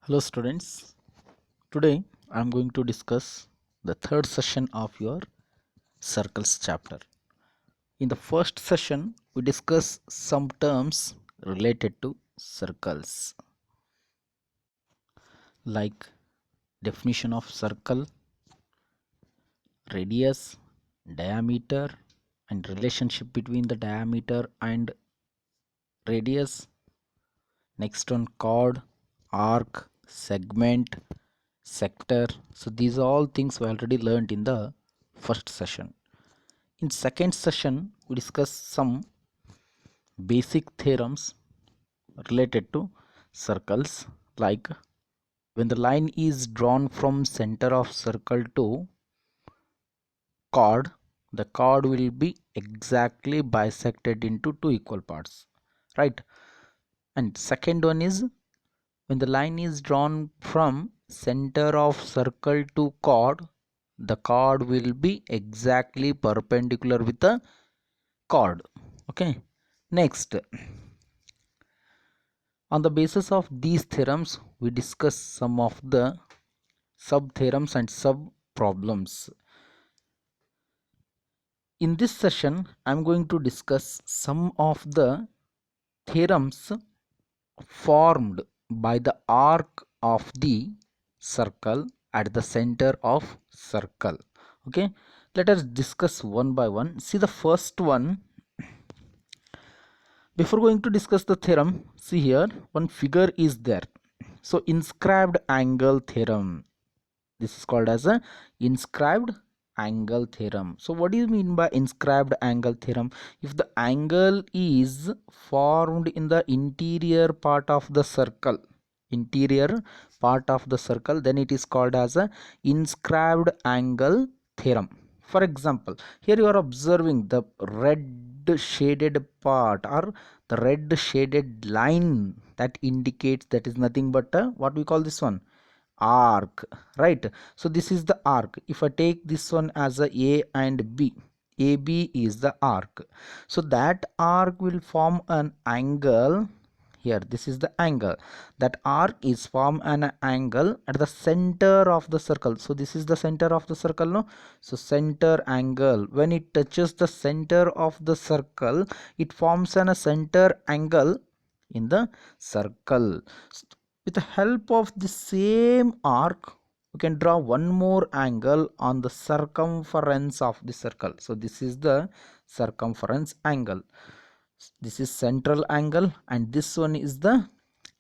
Hello students, today I am going to discuss the third session of your circles chapter. In the first session, we discuss some terms related to circles like definition of circle, radius, diameter and relationship between the diameter and radius. Next one, chord, arc, segment, sector. So these are all things we already learned in the first session. In second session, we discuss some basic theorems related to circles, like when the line is drawn from center of circle to chord, the chord will be exactly bisected into two equal parts, right? And second one is when the line is drawn from center of circle to chord, the chord will be exactly perpendicular with the chord. Okay, next, on the basis of these theorems, we discuss some of the sub theorems and sub problems. In this session, I am going to discuss some of the theorems formed by the arc of the circle at the center of circle. Okay, let us discuss one by one. See the first one. Before going to discuss the theorem, see here one figure is there. So inscribed angle theorem, this is called as a inscribed angle theorem. So what do you mean by inscribed angle theorem? If the angle is formed in the interior part of the circle, then it is called as a inscribed angle theorem. For example, here you are observing the red shaded part or the red shaded line that indicates that is nothing but a, what we call this one, arc, right? So this is the arc. If I take this one as a and B, AB is the arc, so that arc will form an angle here. This is the angle. That arc is form an angle at the center of the circle. So this is the center of the circle, no? So center angle, when it touches the center of the circle, it forms a center angle in the circle. With the help of the same arc, we can draw one more angle on the circumference of the circle. So this is the circumference angle. This is central angle and this one is the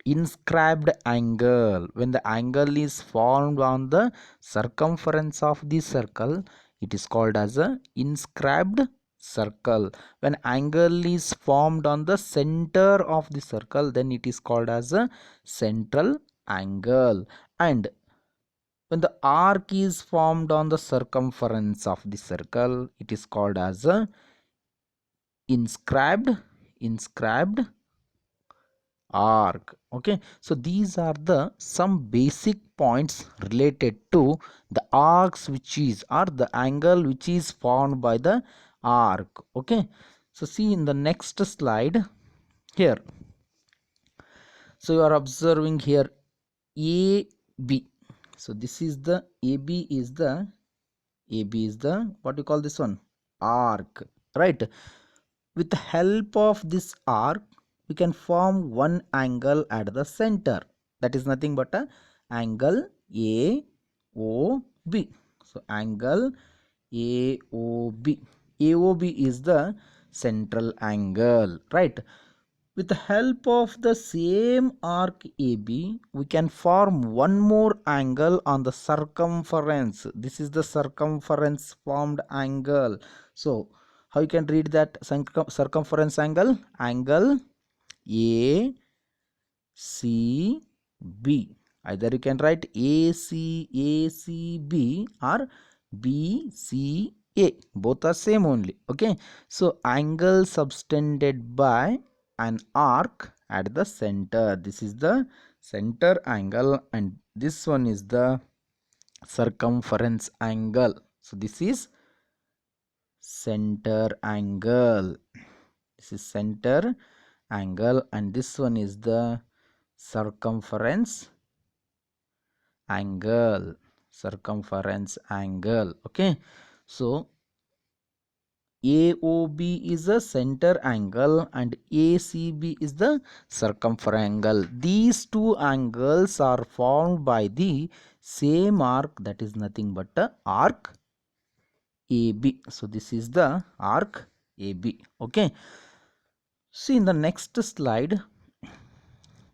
inscribed angle. When the angle is formed on the circumference of the circle, it is called as a inscribed circle. When angle is formed on the center of the circle, then it is called as a central angle. And when the arc is formed on the circumference of the circle, it is called as a inscribed arc. Okay, so these are the some basic points related to the arcs which is, or the angle which is formed by the arc. Okay, so see in the next slide here, so you are observing here AB. So this is the AB is the what you call this one, arc, right? With the help of this arc, we can form one angle at the center. That is nothing but a angle AOB. So angle AOB. AOB is the central angle, right? With the help of the same arc AB, we can form one more angle on the circumference. This is the circumference formed angle. So how you can read that circumference angle? Angle ACB. Either you can write ACB or BCA. Both are same only. Okay. So angle subtended by an arc at the center. This is the center angle and this one is the circumference angle. So this is center angle. This is center angle and this one is the circumference angle, circumference angle. Okay, so AOB is the center angle and ACB is the circumference angle. These two angles are formed by the same arc, that is nothing but the arc AB. So this is the arc AB. Okay. See, in the next slide,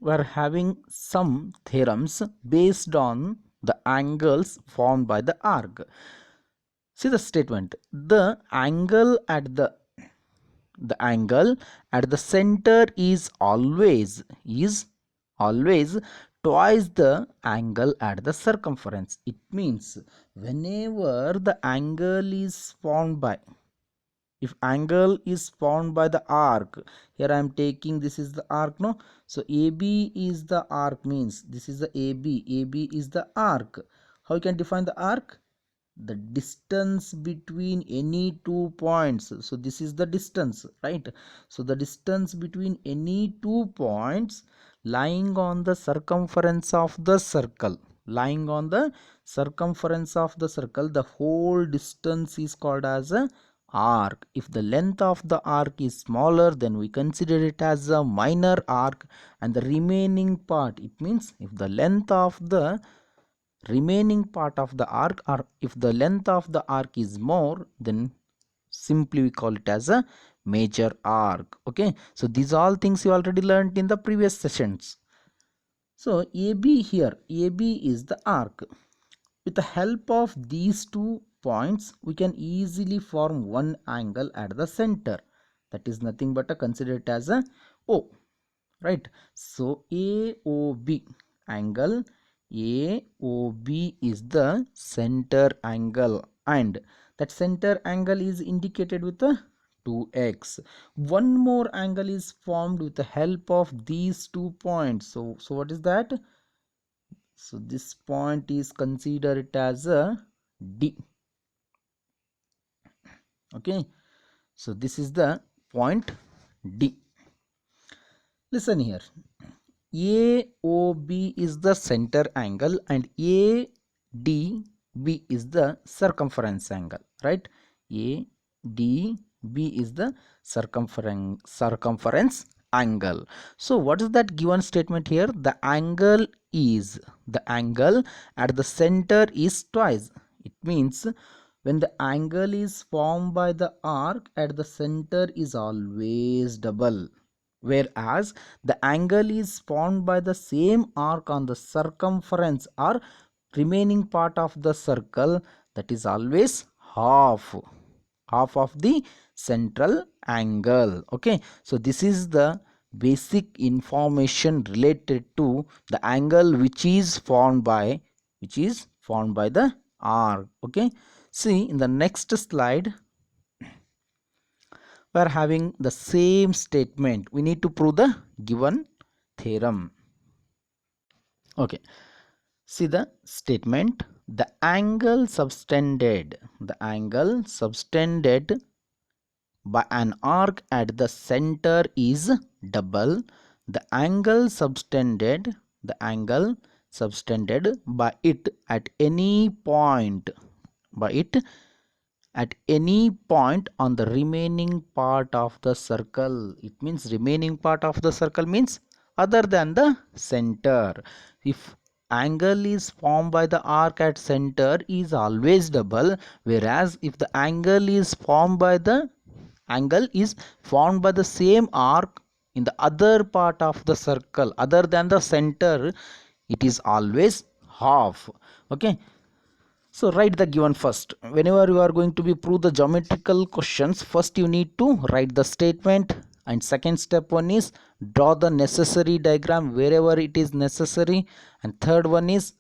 we are having some theorems based on the angles formed by the arc. See the statement. The angle at the center is always twice the angle at the circumference. It means whenever the angle is formed by, if angle is formed by the arc, here I am taking, this is the arc, no? So AB is the arc, means this is the AB is the arc. How you can define the arc? The distance between any two points. So this is the distance, right? So the distance between any two points lying on the circumference of the circle, the whole distance is called as a arc. If the length of the arc is smaller, then we consider it as a minor arc, and the remaining part, it means if the length of the remaining part of the arc, or if the length of the arc is more, then simply we call it as a major arc. Okay, so these all things you already learned in the previous sessions. So AB, here AB is the arc. With the help of these 2 points, we can easily form one angle at the center, that is nothing but consider it as a O, right? So AOB angle, AOB is the center angle, and that center angle is indicated with a 2x. One more angle is formed with the help of these 2 points. So what is that? So this point is considered as a D. Okay, so this is the point D. Listen here, AOB is the center angle and ADB is the circumference angle, right? ADB is the circumference angle. So what is that given statement here? The angle at the center is twice. It means when the angle is formed by the arc at the center is always double, whereas the angle is formed by the same arc on the circumference or remaining part of the circle, that is always half of the central angle. Okay, so this is the basic information related to the angle which is formed by the arc. Okay, see in the next slide, we are having the same statement. We need to prove the given theorem. Okay, see the statement. The angle subtended by an arc at the center is double. The angle subtended by it at any point on the remaining part of the circle. It means remaining part of the circle means other than the center. If angle is formed by the arc at center is always double, whereas if the angle is formed by the same arc in the other part of the circle other than the center, it is always half. Okay, so write the given first. Whenever you are going to be prove the geometrical questions, first you need to write the statement, and second step one is draw the necessary diagram wherever it is necessary, and third one is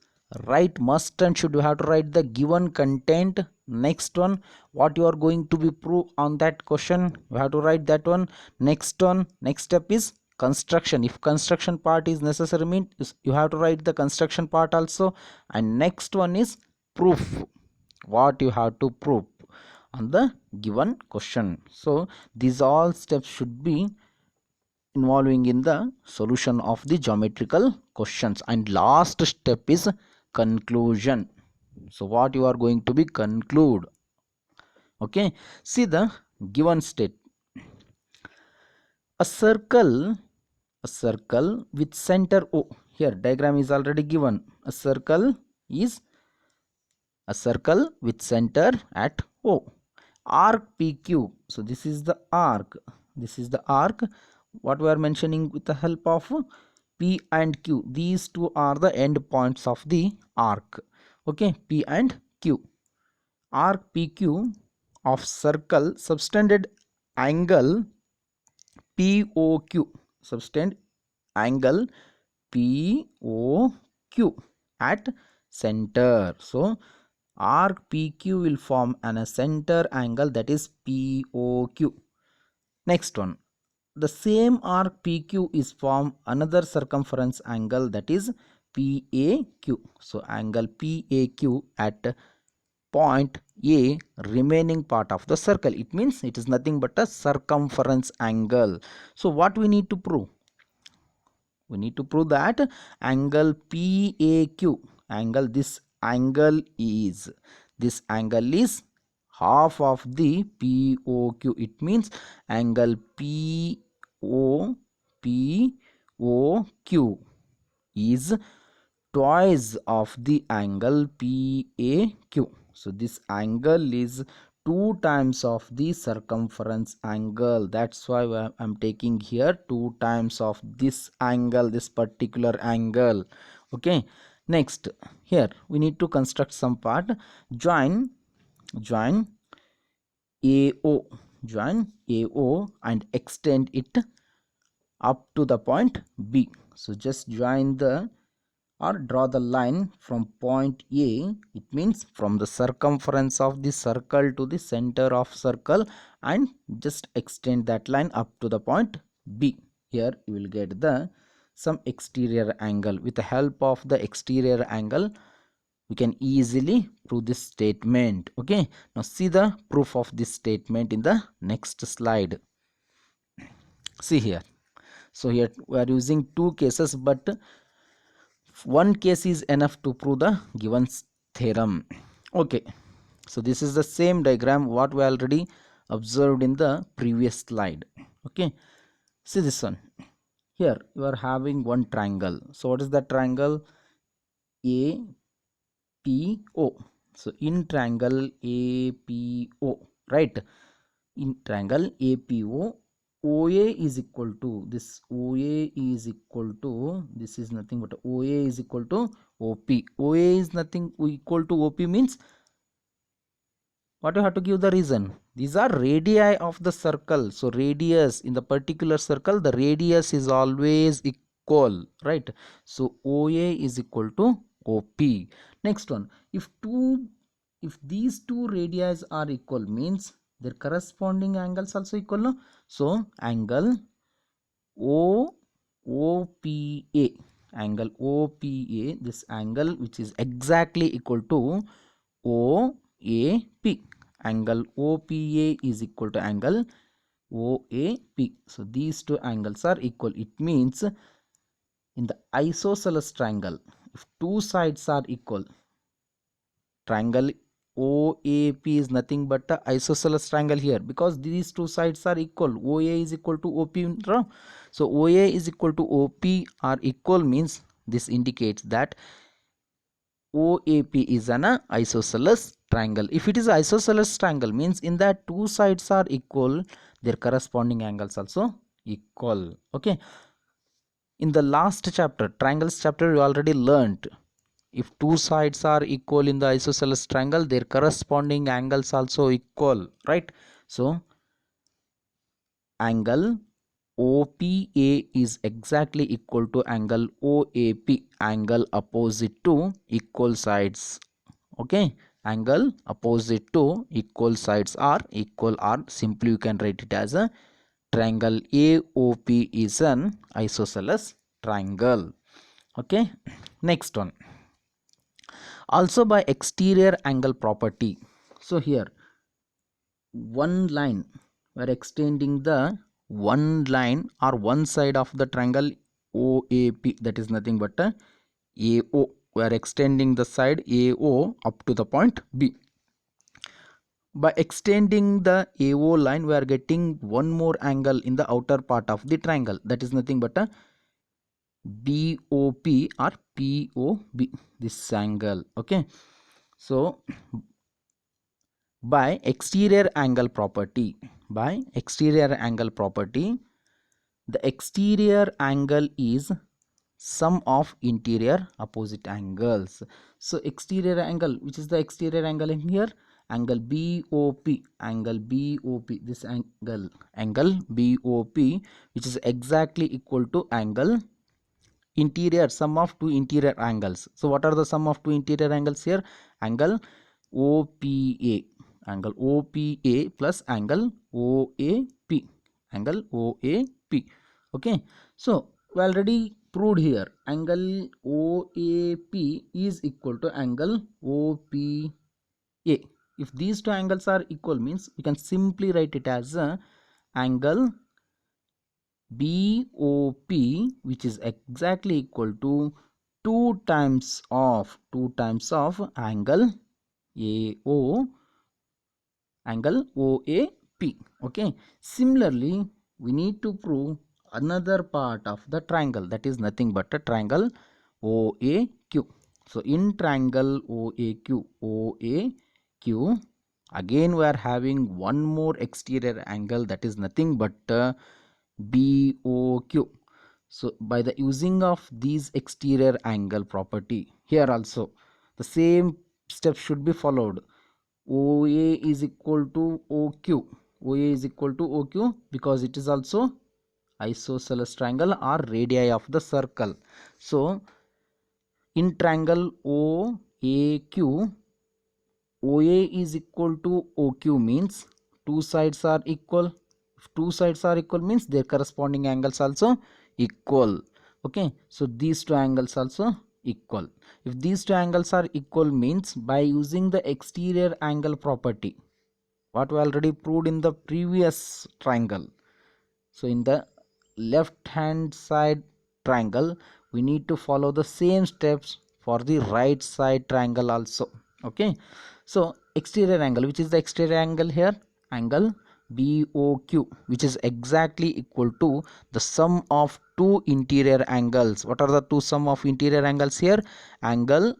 write must and should, you have to write the given content. Next one, what you are going to be prove on that question, you have to write that one. Next step is construction. If construction part is necessary, means you have to write the construction part also. And next one is proof, what you have to prove on the given question. So these all steps should be involving in the solution of the geometrical questions. And last step is conclusion. So what you are going to be conclude? Okay, see the given state. A circle, a circle with center O. Here diagram is already given. A circle is a circle with center at O. Arc PQ. So this is the arc. This is the arc. What we are mentioning with the help of P and Q. These two are the end points of the arc. Okay, P and Q. Arc PQ of circle subtended angle POQ. Subtended angle POQ at center. So arc PQ will form a center angle, that is POQ. Next one, the same arc PQ is form another circumference angle, that is PAQ. So angle PAQ at point A, remaining part of the circle. It means it is nothing but a circumference angle. So what we need to prove? We need to prove that angle PAQ, this angle is half of the POQ. It means angle POQ is twice of the angle PAQ. So this angle is 2 times of the circumference angle. That's why I'm taking here 2 times of this angle, this particular angle. Okay, next here we need to construct some part. Join AO, and extend it up to the point B. So just join the or draw the line from point A. It means from the circumference of the circle to the center of circle, and just extend that line up to the point B. Here you will get the some exterior angle. With the help of the exterior angle, we can easily prove this statement. Okay, now see the proof of this statement in the next slide. See here. So here we are using two cases, but one case is enough to prove the given theorem. Okay, so this is the same diagram what we already observed in the previous slide. Okay, see this one. Here you are having one triangle. So what is that triangle? APO. So in triangle APO, right? In triangle APO, OA is equal to this. OA is equal to, this is nothing but OA is equal to OP. OA is nothing equal to OP means what you have to give the reason. These are radii of the circle. So radius in the particular circle, the radius is always equal, right? So OA is equal to OP. Next one, if these two radii are equal, means their corresponding angles also equal, no? So angle OPA, angle OPA, this angle which is exactly equal to OAP, angle OPA is equal to angle OAP. So these two angles are equal. It means in the isosceles triangle, if two sides are equal, triangle OAP is nothing but a isosceles triangle here, because these two sides are equal. OA is equal to OP. So OA is equal to OP are equal means this indicates that OAP is an isosceles triangle. If it is isosceles triangle means in that two sides are equal, their corresponding angles also equal. Okay. In the last chapter, triangles chapter, you already learnt if two sides are equal in the isosceles triangle, their corresponding angles also equal, right? So angle OPA is exactly equal to angle OAP, angle opposite to equal sides. Okay, angle opposite to equal sides are equal, or simply you can write it as a triangle AOP is an isosceles triangle. Okay, next one, also by exterior angle property. So here one line, we are extending the one line or one side of the triangle OAP, that is nothing but a AO. we are extending the side AO up to the point B. By extending the AO line, we are getting one more angle in the outer part of the triangle. That is nothing but a BOP or POB, this angle. Okay, so by exterior angle property, the exterior angle is sum of interior opposite angles. So exterior angle, which is the exterior angle in here, angle BOP, this angle BOP, which is exactly equal to angle interior, sum of two interior angles. So what are the sum of two interior angles here? Angle OPA, plus angle OAP, okay. So we already proved here angle OAP is equal to angle OPA. If these two angles are equal, means we can simply write it as angle BOP, which is exactly equal to 2 times of angle AO, angle OAP. Okay. Similarly, we need to prove another part of the triangle, that is nothing but a triangle OAQ. So in triangle OAQ, again we are having one more exterior angle, that is nothing but BOQ. So by the using of these exterior angle property, here also the same step should be followed. OA is equal to OQ. Because it is also isosceles triangle or radii of the circle. So in triangle OAQ, OA is equal to OQ means two sides are equal. If two sides are equal, means their corresponding angles also equal. Okay, so these two angles also equal. If these two angles are equal, means by using the exterior angle property, what we already proved in the previous triangle. So in the left hand side triangle, we need to follow the same steps for the right side triangle also. Okay, so exterior angle, which is the exterior angle here, angle BOQ, which is exactly equal to the sum of two interior angles. What are the two sum of interior angles here? Angle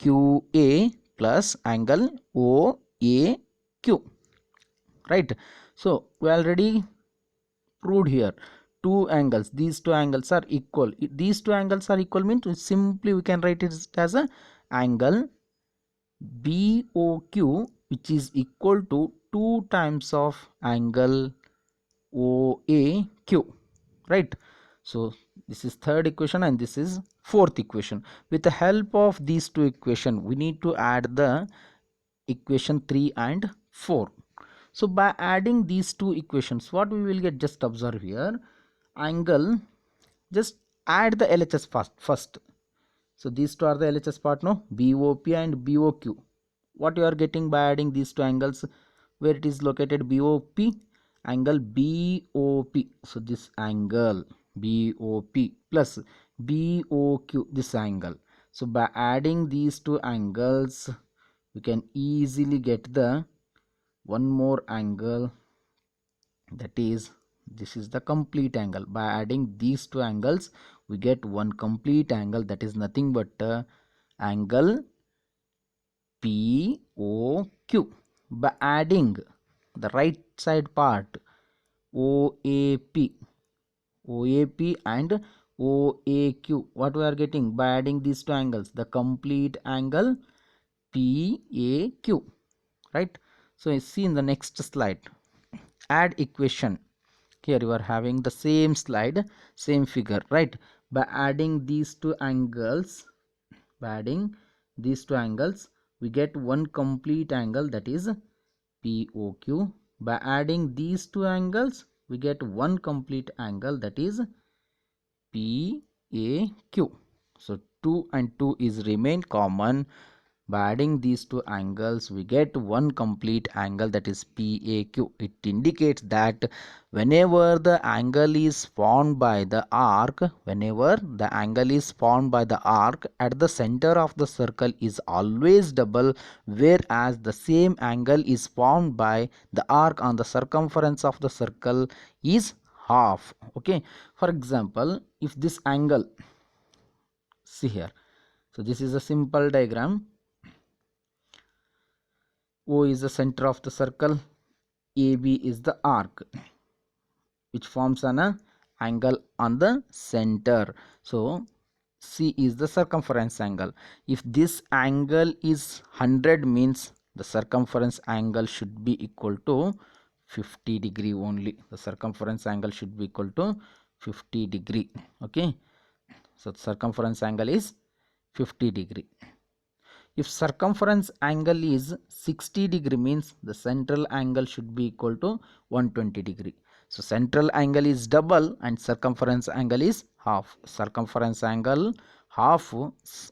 OQA plus angle OAQ, right? So we already proved here two angles, these two angles are equal. These two angles are equal means simply we can write it as a angle BOQ, which is equal to 2 times of angle OAQ, right? So this is third equation and this is fourth equation. With the help of these two equations, we need to add the equation 3 and 4. So by adding these two equations, what we will get, just observe here, angle, just add the LHS first. So these two are the LHS part, no? BOP and BOQ. What you are getting by adding these two angles, where it is located BOP, angle BOP. So this angle BOP plus BOQ, this angle. So by adding these two angles, we can easily get the one more angle, that is, this is the complete angle. By adding these two angles, we get one complete angle, that is nothing but angle POQ. By adding the right side part OAP and OAQ, what we are getting by adding these two angles? The complete angle PAQ, right? So you see in the next slide, add equation. Here you are having the same slide, same figure, right? By adding these two angles, we get one complete angle, that is POQ. By adding these two angles, we get one complete angle, that is PAQ. So 2 and 2 is remain common. By adding these two angles, we get one complete angle, that is PAQ. It indicates that whenever the angle is formed by the arc, at the center of the circle is always double, whereas the same angle is formed by the arc on the circumference of the circle is half. Okay, for example, if this angle, see here, so this is a simple diagram. O is the center of the circle, AB is the arc which forms an angle on the center. So C is the circumference angle. If this angle is 100, means the circumference angle should be equal to 50 degree only. The circumference angle should be equal to 50 degree. Okay, so the circumference angle is 50 degree. If circumference angle is 60 degree, means the central angle should be equal to 120 degree. So central angle is double and circumference angle is half. Circumference angle half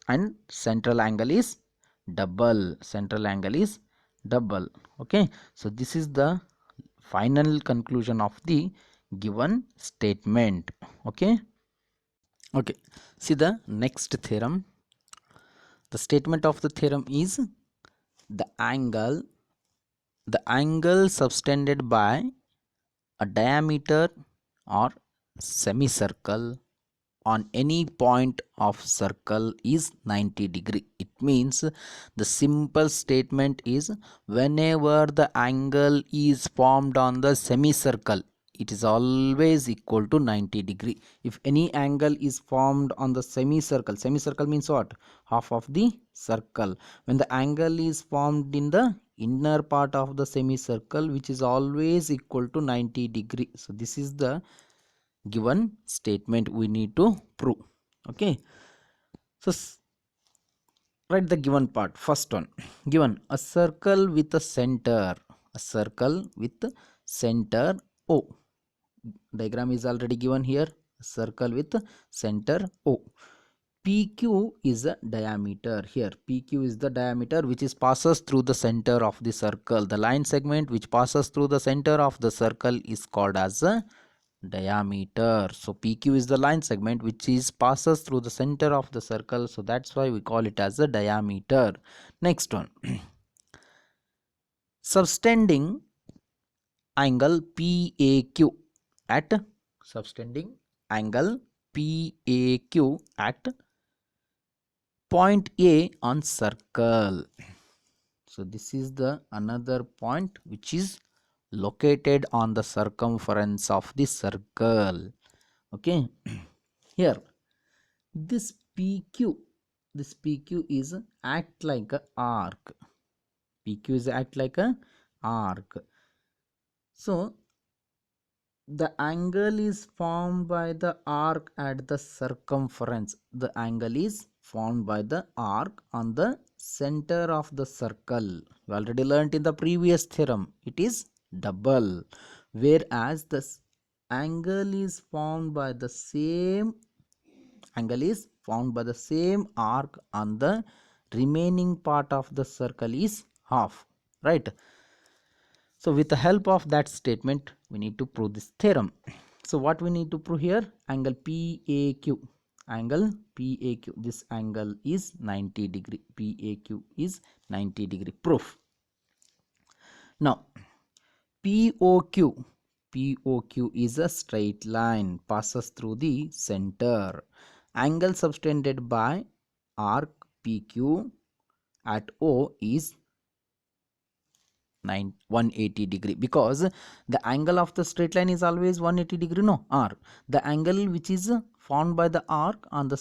and central angle is double. Okay, so this is the final conclusion of the given statement. Okay, see the next theorem. The statement of the theorem is the angle subtended by a diameter or semicircle on any point of circle is 90 degree. It means the simple statement is, whenever the angle is formed on the semicircle, it is always equal to 90 degree. If any angle is formed on the semicircle means what? Half of the circle. When the angle is formed in the inner part of the semicircle, which is always equal to 90 degree. So this is the given statement we need to prove. Okay, so write the given part. First one, given a circle with a center, O. Diagram is already given here. A circle with center O. PQ is the diameter. Here PQ is the diameter which is passes through the center of the circle. The line segment which passes through the center of the circle is called as a diameter. So PQ is the line segment which is passes through the center of the circle, so that's why we call it as a diameter. Next one, subtending angle PAQ at point A on circle. So this is the another point which is located on the circumference of the circle. Okay, here this PQ is act like a arc. So the angle is formed by the arc at the circumference. The angle is formed by the arc on the center of the circle. We already learnt in the previous theorem, it is double, whereas the angle is formed by the same arc on the remaining part of the circle is half, right? So with the help of that statement, we need to prove this theorem. So what we need to prove here? Angle PAQ. This angle is 90 degree. PAQ is 90 degree. Proof. Now POQ is a straight line, passes through the center. Angle subtended by arc PQ at O is 180 degree, because the angle of the straight line is always 180 degree. No, arc, the angle which is formed by the arc on the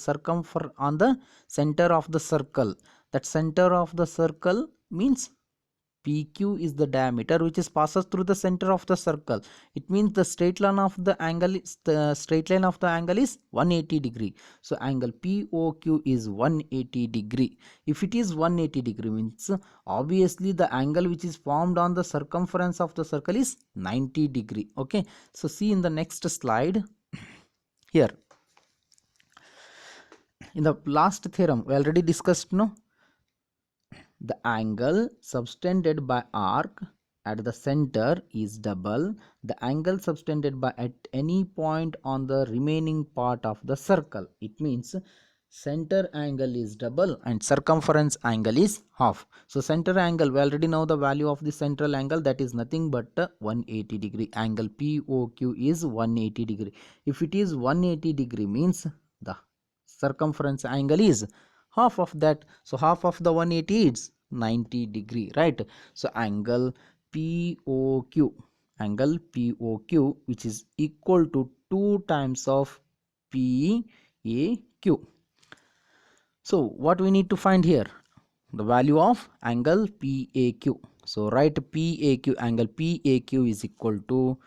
on the center of the circle, that center of the circle means PQ is the diameter which is passes through the center of the circle. It means the straight line of the angle is 180 degree. So angle POQ is 180 degree. If it is 180 degree, means obviously the angle which is formed on the circumference of the circle is 90 degree. Okay, so see in the next slide. Here in the last theorem we already discussed, no, The angle subtended by arc at the center is double the angle subtended by at any point on the remaining part of the circle. It means center angle is double and circumference angle is half. So center angle, we already know the value of the central angle, that is nothing but 180 degree. Angle POQ is 180 degree. If it is 180 degree means the circumference angle is half of that. So half of the 180 is 90 degree, right? So angle POQ, which is equal to 2 times of PAQ. So what we need to find here? The value of angle PAQ. So write PAQ, angle PAQ is equal to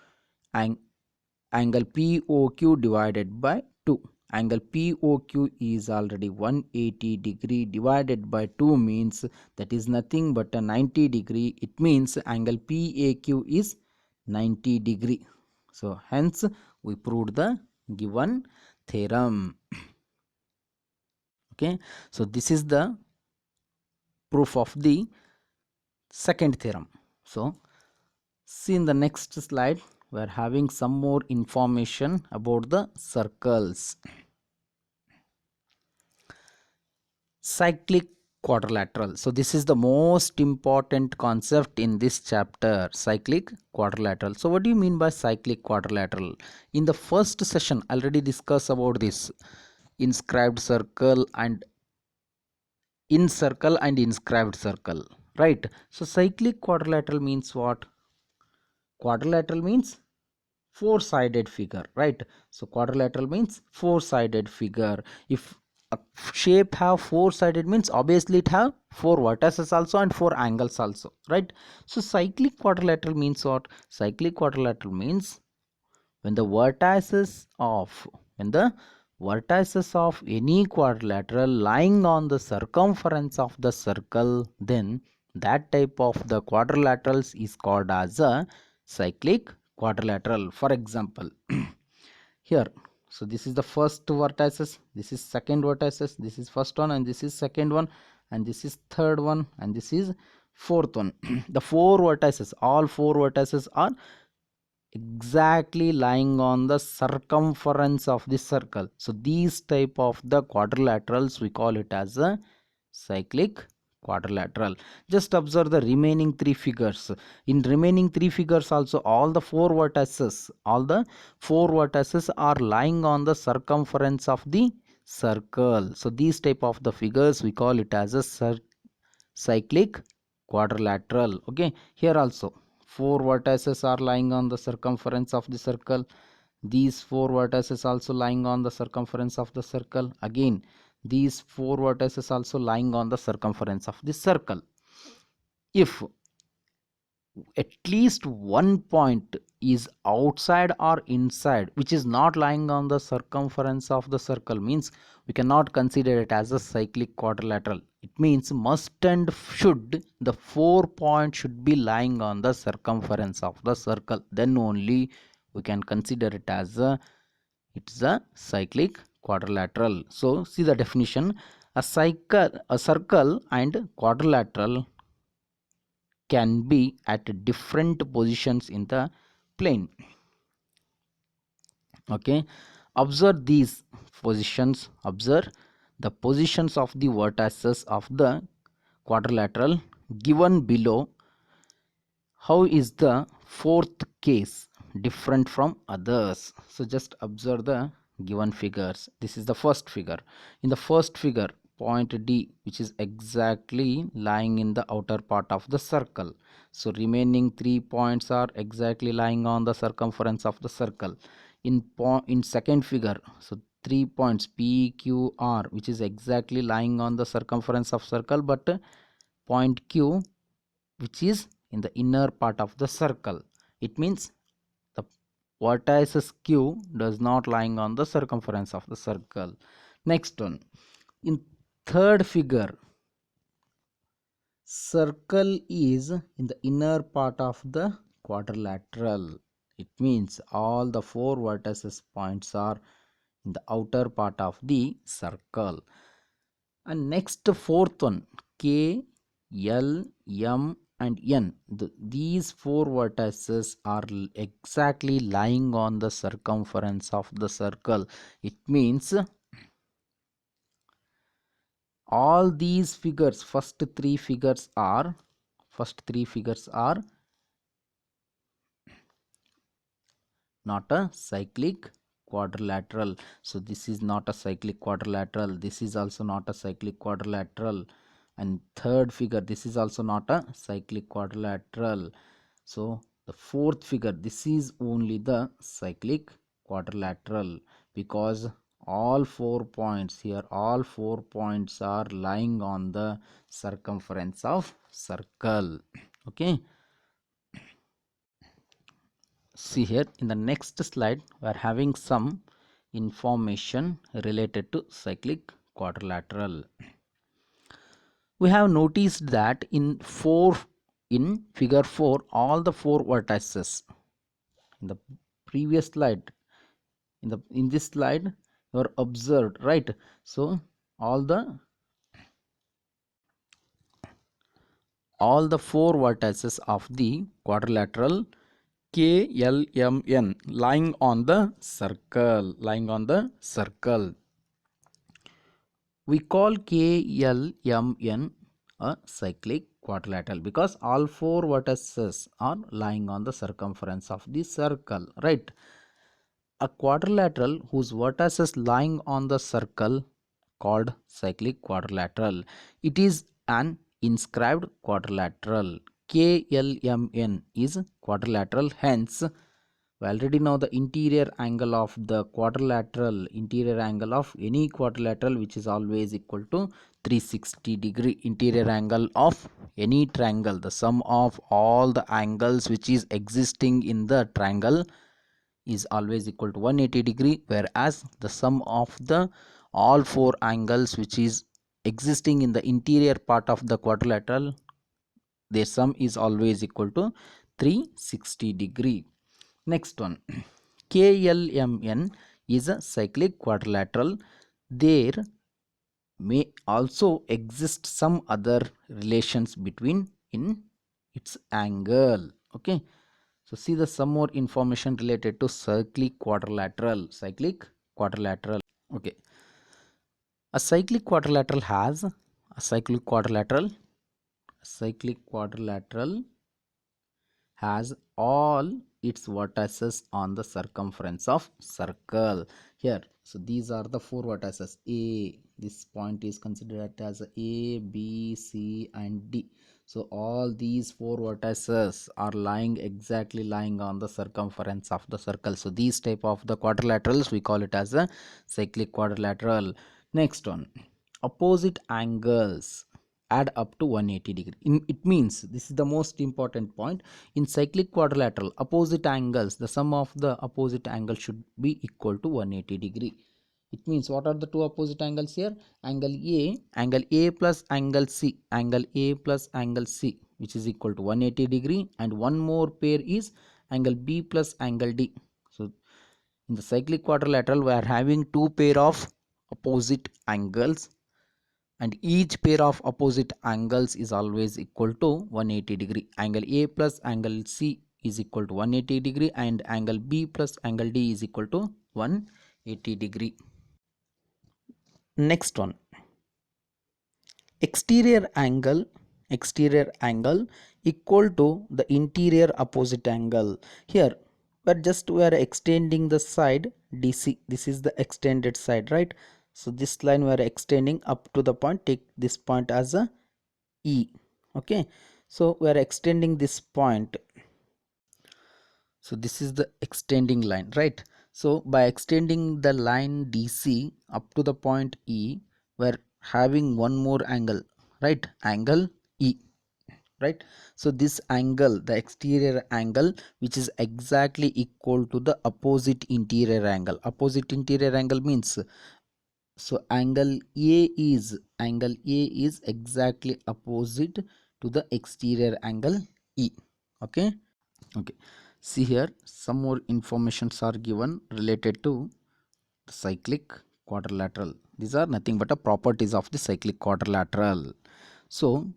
angle POQ divided by 2. Angle POQ is already 180 degree divided by 2 means that is nothing but a 90 degree. It means angle PAQ is 90 degree. So hence we proved the given theorem. Okay, so this is the proof of the second theorem. So see in the next slide we are having some more information about the circles. Cyclic quadrilateral. So this is the most important concept in this chapter, cyclic quadrilateral. So what do you mean by cyclic quadrilateral? In the first session already discussed about this inscribed circle and inscribed circle, right? So cyclic quadrilateral means what? Quadrilateral means four-sided figure, right? So quadrilateral means four-sided figure. If a shape have four-sided means obviously it have four vertices also and four angles also, right? So cyclic quadrilateral means what? Cyclic quadrilateral means when the vertices of any quadrilateral lying on the circumference of the circle, then that type of the quadrilaterals is called as a cyclic quadrilateral. For example, here, so this is the first vertices, this is second vertices, this is first one and this is second one and this is third one and this is fourth one. The four vertices, all four vertices are exactly lying on the circumference of the circle. So these type of the quadrilaterals we call it as a cyclic quadrilateral. Just observe the remaining three figures. In remaining three figures also all the four vertices are lying on the circumference of the circle. So these type of the figures we call it as a cyclic quadrilateral. Okay, here also four vertices are lying on the circumference of the circle. These four vertices also lying on the circumference of the circle. Again these four vertices also lying on the circumference of the circle. If at least one point is outside or inside which is not lying on the circumference of the circle means we cannot consider it as a cyclic quadrilateral. It means must and should the 4 points should be lying on the circumference of the circle, then only we can consider it as it's a cyclic quadrilateral. So see the definition: a circle and quadrilateral can be at different positions in the plane. Okay, observe these positions. Observe the positions of the vertices of the quadrilateral given below. How is the fourth case different from others? So just observe the given figures. This is the first figure. In the first figure, point D, which is exactly lying in the outer part of the circle. So remaining 3 points are exactly lying on the circumference of the circle. In second figure, so 3 points P, Q, R, which is exactly lying on the circumference of circle, but point Q, which is in the inner part of the circle. It means the vertices Q does not lying on the circumference of the circle. Next one, in third figure, circle is in the inner part of the quadrilateral. It means all the four vertices points are in the outer part of the circle. And next fourth one, K, L, M and N. These four vertices are exactly lying on the circumference of the circle. It means all these figures, first three figures are not a cyclic quadrilateral. So this is not a cyclic quadrilateral, this is also not a cyclic quadrilateral, and third figure, this is also not a cyclic quadrilateral. So the fourth figure, this is only the cyclic quadrilateral, because all 4 points here, all 4 points are lying on the circumference of circle. Okay, see here in the next slide we are having some information related to cyclic quadrilateral. We have noticed that in figure 4 all the four vertices in the previous slide, in this slide you are observed, right? So all the four vertices of the quadrilateral K, L, M, N lying on the circle. We call K, L, M, N a cyclic quadrilateral because all four vertices are lying on the circumference of the circle, right? A quadrilateral whose vertices lying on the circle called cyclic quadrilateral. It is an inscribed quadrilateral. KLMN is quadrilateral, hence we already know the interior angle of the quadrilateral, interior angle of any quadrilateral which is always equal to 360-degree. Interior angle of any triangle, the sum of all the angles which is existing in the triangle is always equal to 180-degree, whereas the sum of the all four angles which is existing in the interior part of the quadrilateral, their sum is always equal to 360-degree. Next one, KLMN is a cyclic quadrilateral. There may also exist some other relations between in its angle. Okay, so see the some more information related to cyclic quadrilateral. Okay, a cyclic quadrilateral has a cyclic quadrilateral has all its vertices on the circumference of circle. Here, so these are the four vertices. This point is considered as A, B, C and D. So all these four vertices are exactly lying on the circumference of the circle. So these type of the quadrilaterals we call it as a cyclic quadrilateral. Next one, opposite angles add up to 180-degree. It means, this is the most important point, in cyclic quadrilateral opposite angles, the sum of the opposite angles should be equal to 180-degree. It means, what are the two opposite angles here? Angle A plus angle C, which is equal to 180-degree, and one more pair is angle B plus angle D. So in the cyclic quadrilateral we are having two pair of opposite angles, and each pair of opposite angles is always equal to 180-degree. Angle A plus angle C is equal to 180-degree, and angle B plus angle D is equal to 180-degree. Next one, exterior angle equal to the interior opposite angle. Here we are extending the side DC. This is the extended side, right? So this line we are extending up to the point. Take this point as a E. Okay, so we are extending this point. So this is the extending line, right? So by extending the line DC up to the point E, we are having one more angle, right? Angle E, right? So this angle, the exterior angle, which is exactly equal to the opposite interior angle. Opposite interior angle means, so angle A is exactly opposite to the exterior angle E. Okay, see here some more informations are given related to the cyclic quadrilateral. These are nothing but a properties of the cyclic quadrilateral. So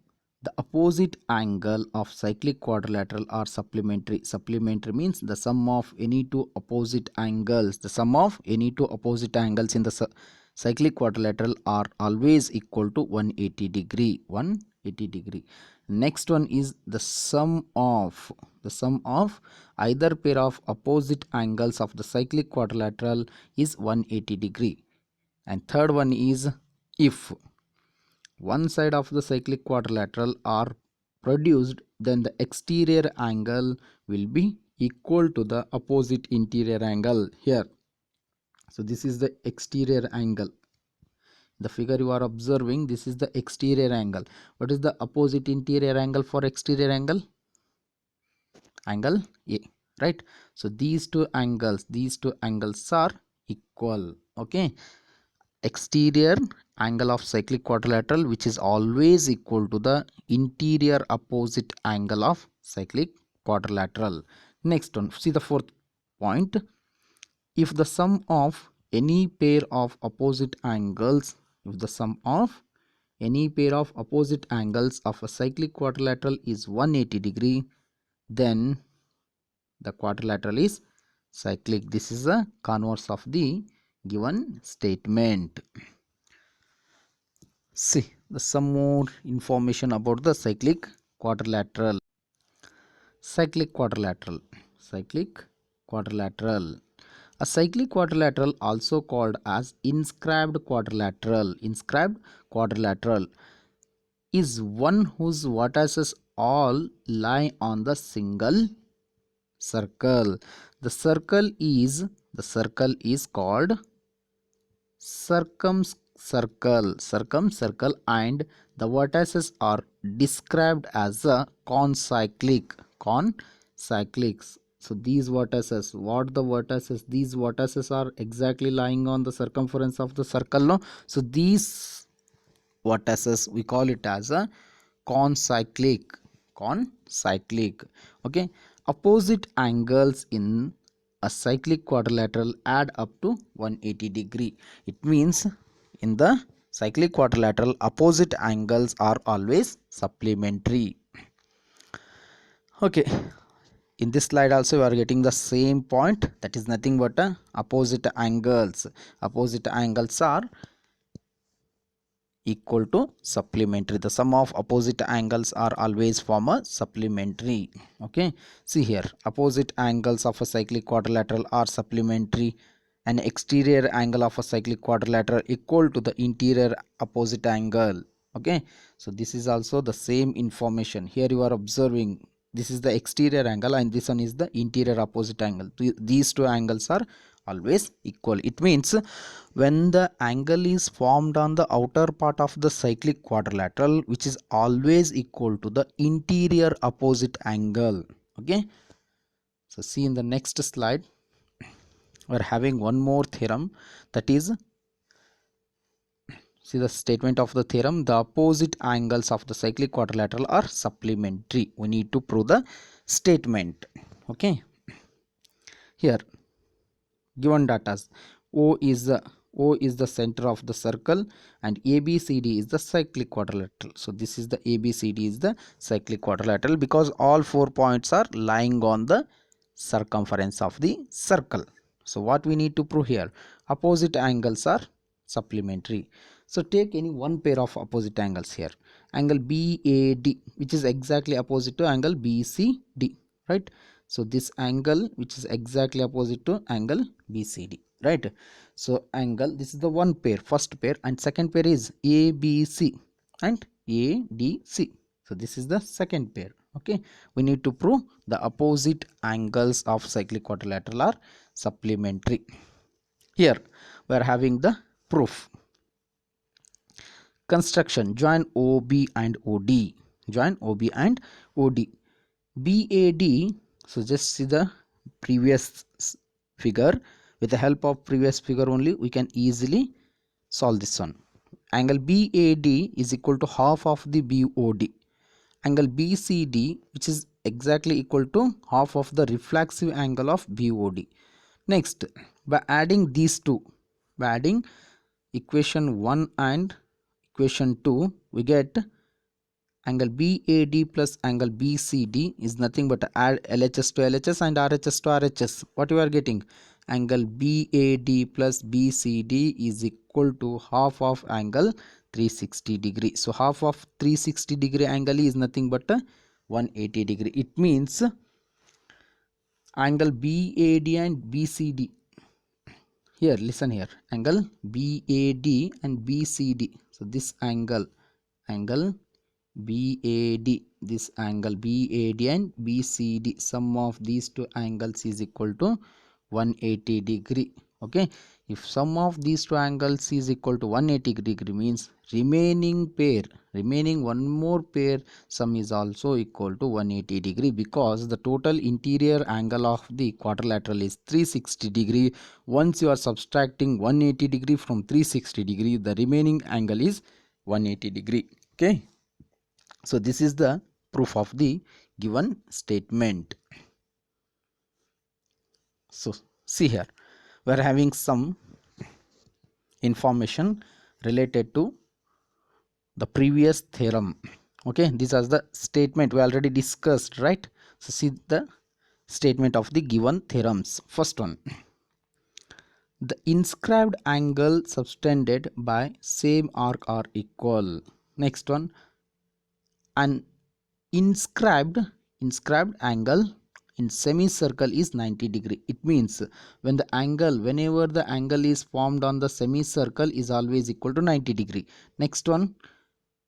The opposite angle of cyclic quadrilateral are supplementary. Supplementary means the sum of any two opposite angles. The sum of any two opposite angles in the cyclic quadrilateral are always equal to 180 degree. 180 degree. Next one is the sum of either pair of opposite angles of the cyclic quadrilateral is 180 degree. And third one is if one side of the cyclic quadrilateral are produced, then the exterior angle will be equal to the opposite interior angle here. So this is the exterior angle. The figure you are observing, this is the exterior angle. What is the opposite interior angle for exterior angle? Angle A, right? So these two angles are equal. Okay, exterior angle of cyclic quadrilateral, which is always equal to the interior opposite angle of cyclic quadrilateral. Next one, see the fourth point. If the sum of any pair of opposite angles of a cyclic quadrilateral is 180 degree, then the quadrilateral is cyclic. This is the converse of the given statement. See some more information about the cyclic quadrilateral. Cyclic quadrilateral. A cyclic quadrilateral, also called as inscribed quadrilateral, is one whose vertices all lie on the single circle. The circle is called circumcircle, and the vertices are described as a concyclic. So these vertices, these vertices are exactly lying on the circumference of the circle, no? So these vertices, we call it as a concyclic. Okay, opposite angles in a cyclic quadrilateral add up to 180 degree. It means in the cyclic quadrilateral, opposite angles are always supplementary. Okay, in this slide also we are getting the same point, that is nothing but opposite angles are equal to supplementary. The sum of opposite angles are always form a supplementary. Okay, see here, opposite angles of a cyclic quadrilateral are supplementary. An exterior angle of a cyclic quadrilateral equal to the interior opposite angle. Okay, so this is also the same information. Here you are observing, this is the exterior angle and this one is the interior opposite angle. These two angles are always equal. It means when the angle is formed on the outer part of the cyclic quadrilateral, which is always equal to the interior opposite angle. Okay, so see in the next slide, we are having one more theorem, that is, see the statement of the theorem, the opposite angles of the cyclic quadrilateral are supplementary. We need to prove the statement. Okay, here given data, O is the center of the circle and ABCD is the cyclic quadrilateral. So this is the ABCD is the cyclic quadrilateral because all 4 points are lying on the circumference of the circle. So what we need to prove here, opposite angles are supplementary. So take any one pair of opposite angles here, angle BAD, which is exactly opposite to angle BCD, right? So this angle which is exactly opposite to angle BCD, right? So angle, this is the one pair, first pair, and second pair is ABC and ADC. So this is the second pair. Okay, we need to prove the opposite angles of cyclic quadrilateral are supplementary. Here we are having the proof. Construction, join OB and OD. BAD, so just see the previous figure. With the help of previous figure only, we can easily solve this one. Angle BAD is equal to half of the BOD. Angle BCD, which is exactly equal to half of the reflexive angle of BOD. Next, by adding these two, by adding equation 1 and equation 2, we get angle BAD plus angle BCD is nothing but add LHS to LHS and RHS to RHS. What you are getting? Angle BAD plus BCD is equal to half of angle 360 degree. So half of 360 degree angle is nothing but 180 degree. It means angle BAD and BCD. Here, listen here. Angle BAD and BCD. So this angle BAD, this angle BAD and BCD, sum of these two angles is equal to 180 degree. Okay, if sum of these two angles is equal to 180 degree means remaining one more pair sum is also equal to 180 degree, because the total interior angle of the quadrilateral is 360 degree. Once you are subtracting 180 degree from 360 degree, the remaining angle is 180 degree. Okay, so this is the proof of the given statement. So see here, we are having some information related to the previous theorem. Okay, these are the statement we already discussed, right? So see the statement of the given theorems. First one, the inscribed angle subtended by same arc are equal. Next one, an inscribed angle in semicircle is 90 degree. It means whenever the angle is formed on the semicircle is always equal to 90 degree. Next one,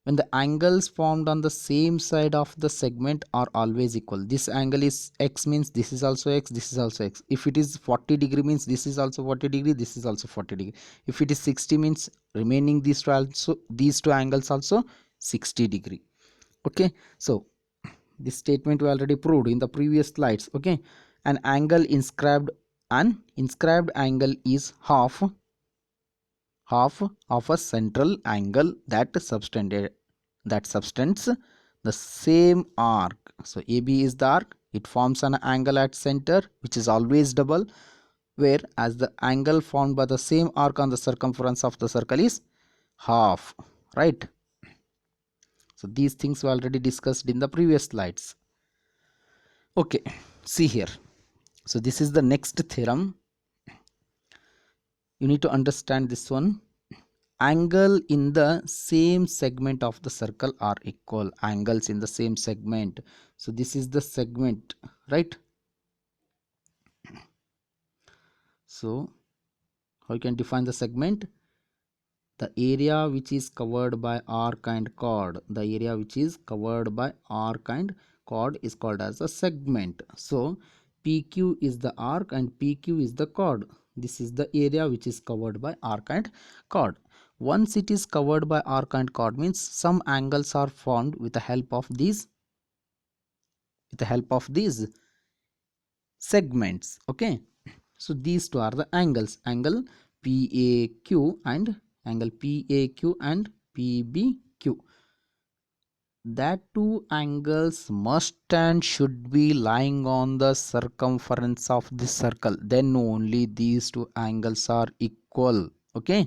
when the angles formed on the same side of the segment are always equal. This angle is x means this is also x, this is also x. If it is 40 degree means this is also 40 degree, this is also 40 degree. If it is 60 means remaining these two angles also 60 degree. Okay, so this statement we already proved in the previous slides. Okay, an inscribed angle is half of a central angle that subtends the same arc. So AB is the arc, it forms an angle at center which is always double, whereas the angle formed by the same arc on the circumference of the circle is half, right? So these things we already discussed in the previous slides. Okay, see here. So this is the next theorem. You need to understand this one. Angle in the same segment of the circle are equal. Angles in the same segment. So this is the segment, right? So how you can define the segment? The area which is covered by arc and chord. The area which is covered by arc and chord is called as a segment. So PQ is the arc and PQ is the chord. This is the area which is covered by arc and chord. Once it is covered by arc and chord means some angles are formed with the help of these segments. Okay, so these two are the angles, angle PAQ and PBQ. That two angles must and should be lying on the circumference of the circle, then only these two angles are equal. Okay,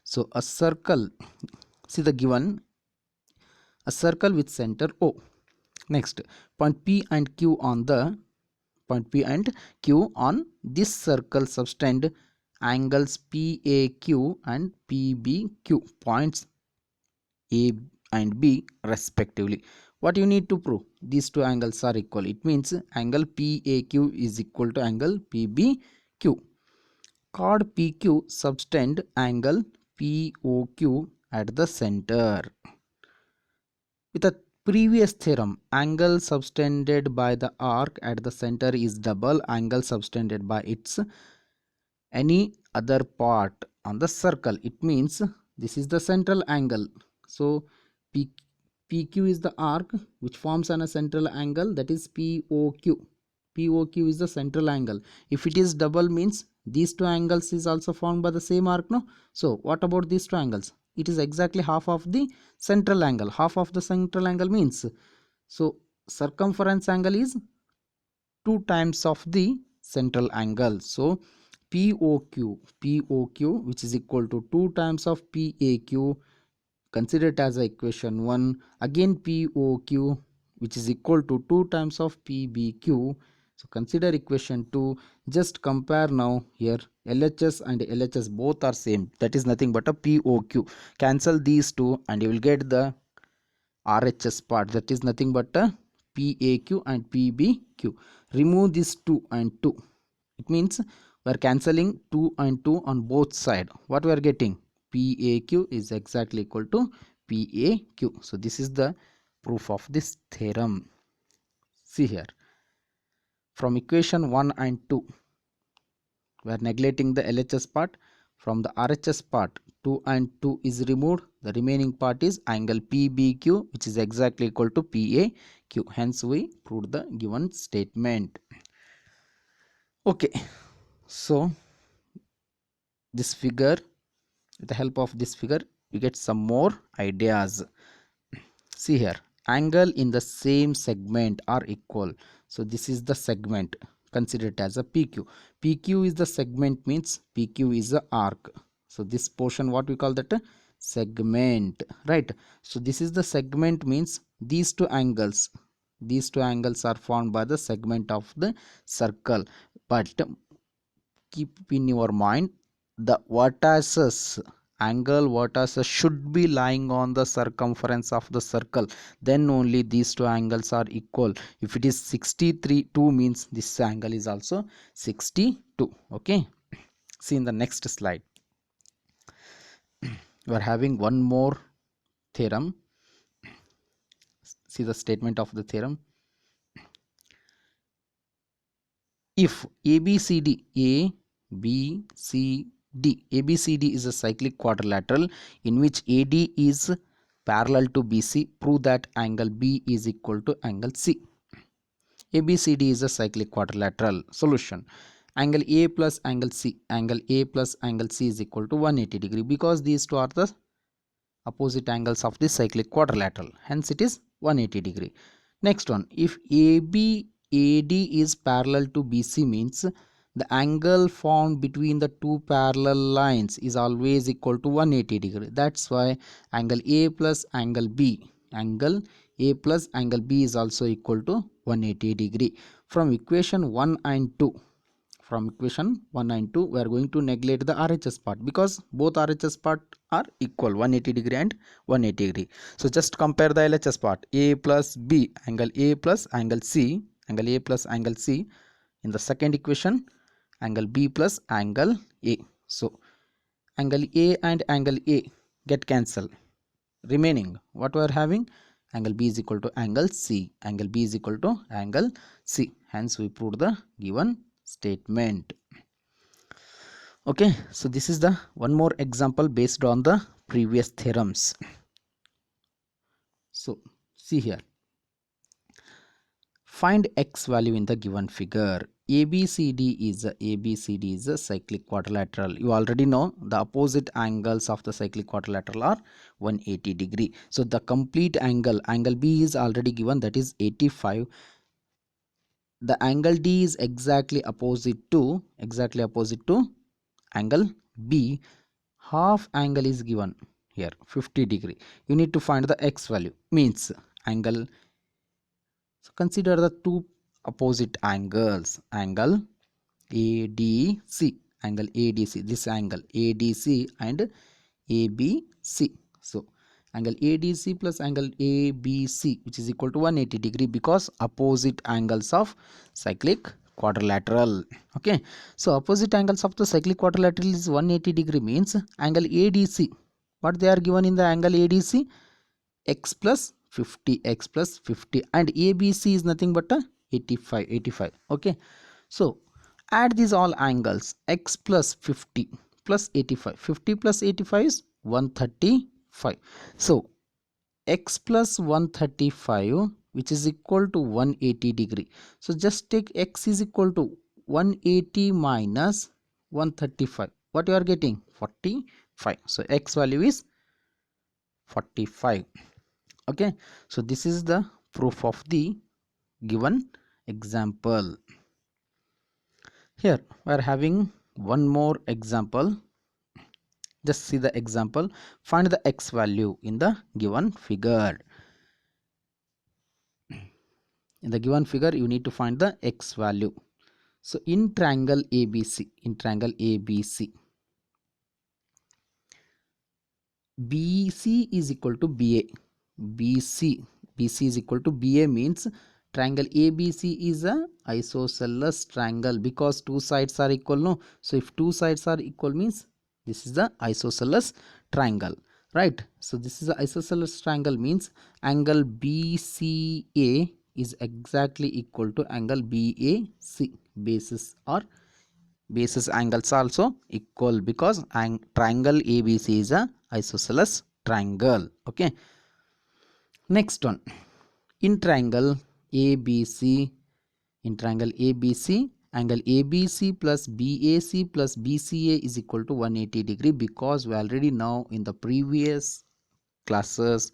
so a circle, see the given, a circle with center O. Next, point P and Q on this circle subtend angles PAQ and PBQ, points A and B respectively. What you need to prove? These two angles are equal. It means angle PAQ is equal to angle PBQ. Chord PQ subtend angle POQ at the center. With a previous theorem, angle subtended by the arc at the center is double angle subtended by its any other part on the circle. It means this is the central angle. So PQ is the arc which forms on a central angle, that is POQ. POQ is the central angle. If it is double means these two angles is also formed by the same arc, no? So what about these two angles? It is exactly half of the central angle. Half of the central angle means, so circumference angle is 2 times of the central angle. So POQ which is equal to 2 times of PAQ consider it as a equation 1. Again POQ, which is equal to 2 times of PBQ. So consider equation 2. Just compare now here. LHS and LHS both are same. That is nothing but a POQ. Cancel these two and you will get the RHS part. That is nothing but a PAQ and PBQ. Remove this 2 and 2. It means we are cancelling 2 and 2 on both sides. What we are getting? PAQ is exactly equal to PAQ. So this is the proof of this theorem. See here. From equation 1 and 2, we are neglecting the LHS part. From the RHS part, 2 and 2 is removed. The remaining part is angle PBQ, which is exactly equal to PAQ. Hence we proved the given statement. Okay, so this figure, with the help of this figure, you get some more ideas. See here, angle in the same segment are equal. So this is the segment. Consider it as a PQ. PQ is the segment, means PQ is the arc. So this portion, what we call that? A segment, right? So this is the segment, means these two angles. These two angles are formed by the segment of the circle. But keep in your mind, the vertices, angle vertices should be lying on the circumference of the circle. Then only these two angles are equal. If it is 63.2 means this angle is also 62. Okay, see in the next slide. We are having one more theorem. See the statement of the theorem. If ABCD is a cyclic quadrilateral in which AD is parallel to BC, prove that angle B is equal to angle C. ABCD is a cyclic quadrilateral. Solution: angle A plus angle C is equal to 180 degree, because these two are the opposite angles of the cyclic quadrilateral, hence it is 180 degree. Next one, if AD is parallel to BC means the angle formed between the two parallel lines is always equal to 180 degree. That's why angle A plus angle B is also equal to 180 degree. From equation 1 and 2, we are going to neglect the RHS part, because both RHS part are equal, 180 degree and 180 degree. So just compare the LHS part. A plus B, angle A plus angle C, in the second equation, angle B plus angle A. So angle A and angle A get cancelled. Remaining, what we are having? Angle B is equal to angle C. Hence we proved the given statement. Okay, so this is the one more example based on the previous theorems. So see here, find x value in the given figure. ABCD is a cyclic quadrilateral. You already know the opposite angles of the cyclic quadrilateral are 180 degree. So the complete angle B is already given, that is 85. The angle D is exactly opposite to angle B. Half angle is given here, 50 degree. You need to find the x value, means angle. So consider the two opposite angles, angle ADC, this angle ADC and ABC. So angle ADC plus angle ABC, which is equal to 180 degree, because opposite angles of cyclic quadrilateral. Okay, so opposite angles of the cyclic quadrilateral is 180 degree, means angle ADC, what they are given in the angle ADC? X plus 50, and ABC is nothing but a 85. Okay, so add these all angles. X plus 50 plus 85, 50 plus 85 is 135. So x plus 135, which is equal to 180 degree. So just take x is equal to 180 minus 135. What you are getting? 45. So x value is 45. Okay, so this is the proof of the given example. Here we are having one more example. Just see the example. Find the x value in the given figure. In the given figure, you need to find the x value. So in triangle ABC, BC is equal to BA. BC is equal to BA means triangle ABC is a isosceles triangle because two sides are equal, no? So if two sides are equal means this is the isosceles triangle, right? So this is the isosceles triangle means angle BCA is exactly equal to angle BAC. Basis angles also equal because triangle ABC is a isosceles triangle. Okay, next one, in triangle ABC, angle ABC plus BAC plus BCA is equal to 180 degree because we already know in the previous classes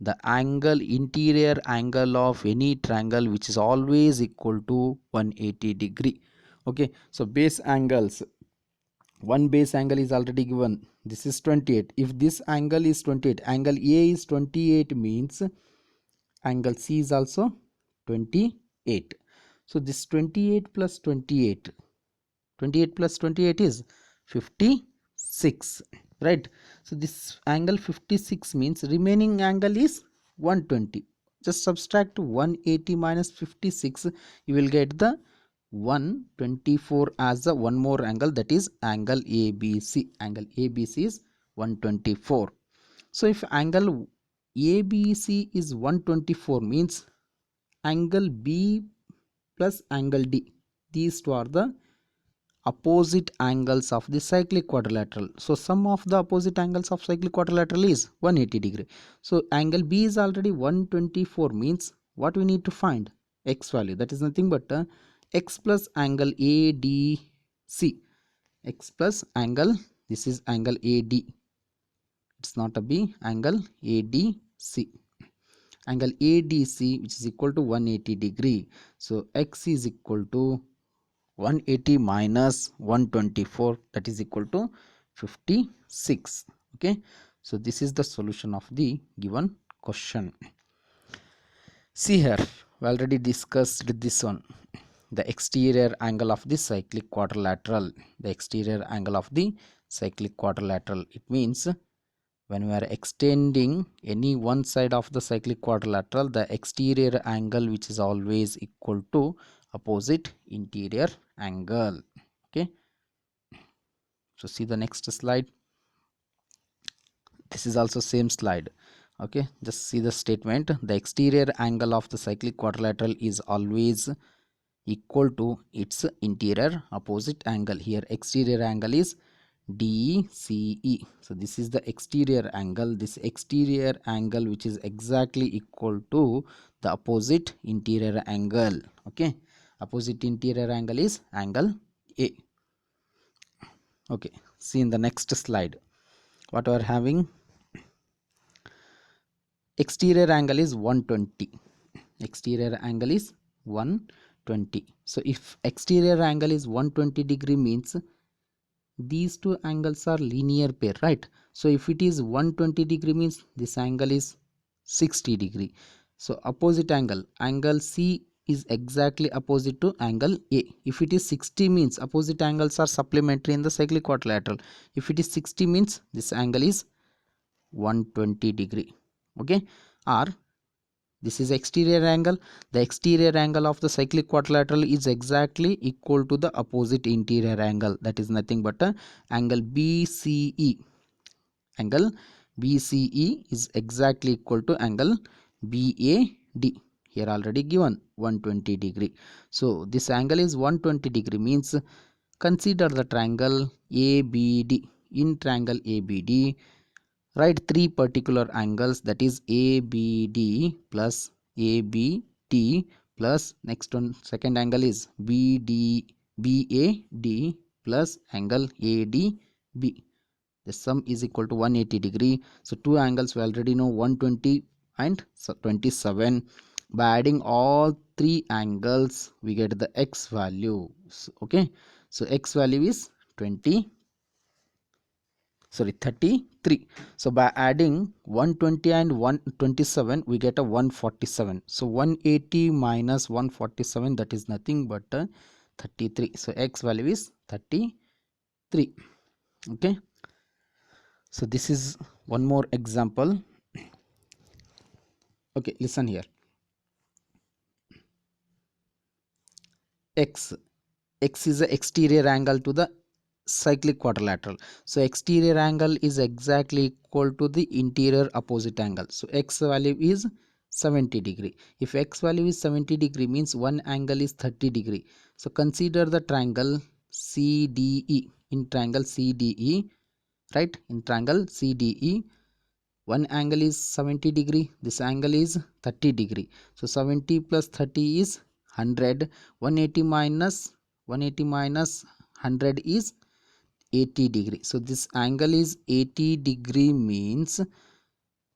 the interior angle of any triangle which is always equal to 180 degree. Okay, so base angles, one base angle is already given, this is 28. If this angle is 28, angle A is 28 means angle C is also 28. So this 28 plus 28, 28 plus 28 is 56, right? So this angle 56 means remaining angle is 120. Just subtract 180 minus 56, you will get the 124 as a one more angle, that is angle ABC. Angle ABC is 124. So if angle ABC is 124 means angle B plus angle D, these two are the opposite angles of the cyclic quadrilateral. So sum of the opposite angles of cyclic quadrilateral is 180 degree. So angle B is already 124 means what we need to find? X value, that is nothing but x plus angle ADC. X plus angle, this is angle AD, it's not a B, angle ADC. Angle ADC which is equal to 180 degree. So x is equal to 180 minus 124, that is equal to 56. Okay, so this is the solution of the given question. See here, we already discussed this one, the exterior angle of the cyclic quadrilateral. The exterior angle of the cyclic quadrilateral, it means when we are extending any one side of the cyclic quadrilateral, the exterior angle which is always equal to opposite interior angle. Okay, so see the next slide. This is also same slide. Okay, just see the statement, the exterior angle of the cyclic quadrilateral is always equal to its interior opposite angle. Here exterior angle is DCE. So this is the exterior angle, this exterior angle which is exactly equal to the opposite interior angle. Okay, opposite interior angle is angle A. Okay, see in the next slide what we are having. Exterior angle is 120. Exterior angle is 120. So if exterior angle is 120 degree means these two angles are linear pair, right? So if it is 120 degree means this angle is 60 degree. So opposite angle C is exactly opposite to angle A. If it is 60 means opposite angles are supplementary in the cyclic quadrilateral. If it is 60 means this angle is 120 degree. Okay, or this is exterior angle, the exterior angle of the cyclic quadrilateral is exactly equal to the opposite interior angle, that is nothing but angle BCE. Angle BCE is exactly equal to angle BAD, here already given 120 degree. So this angle is 120 degree means consider the triangle ABD. In triangle ABD, write three particular angles, that is ABD plus ABT plus next one second angle is BAD plus angle ADB. The sum is equal to 180 degree. So two angles we already know, 120 and 27. By adding all three angles we get the x value. Okay, so x value is 27. sorry 33. So by adding 120 and 127 we get a 147. So 180 minus 147, that is nothing but 33. So x value is 33. Okay, so this is one more example. Okay, listen here. X is the exterior angle to the cyclic quadrilateral. So exterior angle is exactly equal to the interior opposite angle. So x value is 70 degree. If x value is 70 degree means one angle is 30 degree. So consider the triangle CDE. In triangle CDE, right, in triangle CDE, one angle is 70 degree, this angle is 30 degree. So 70 plus 30 is 100. 180 minus 100 is 80 degree. So this angle is 80 degree means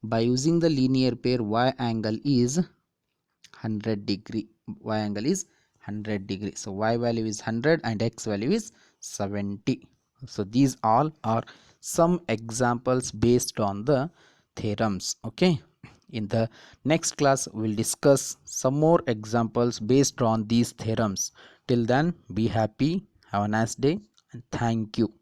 by using the linear pair y angle is 100 degree. Y angle is 100 degree. So y value is 100 and x value is 70. So these all are some examples based on the theorems. Okay, in the next class we'll discuss some more examples based on these theorems. Till then, be happy, have a nice day, and thank you.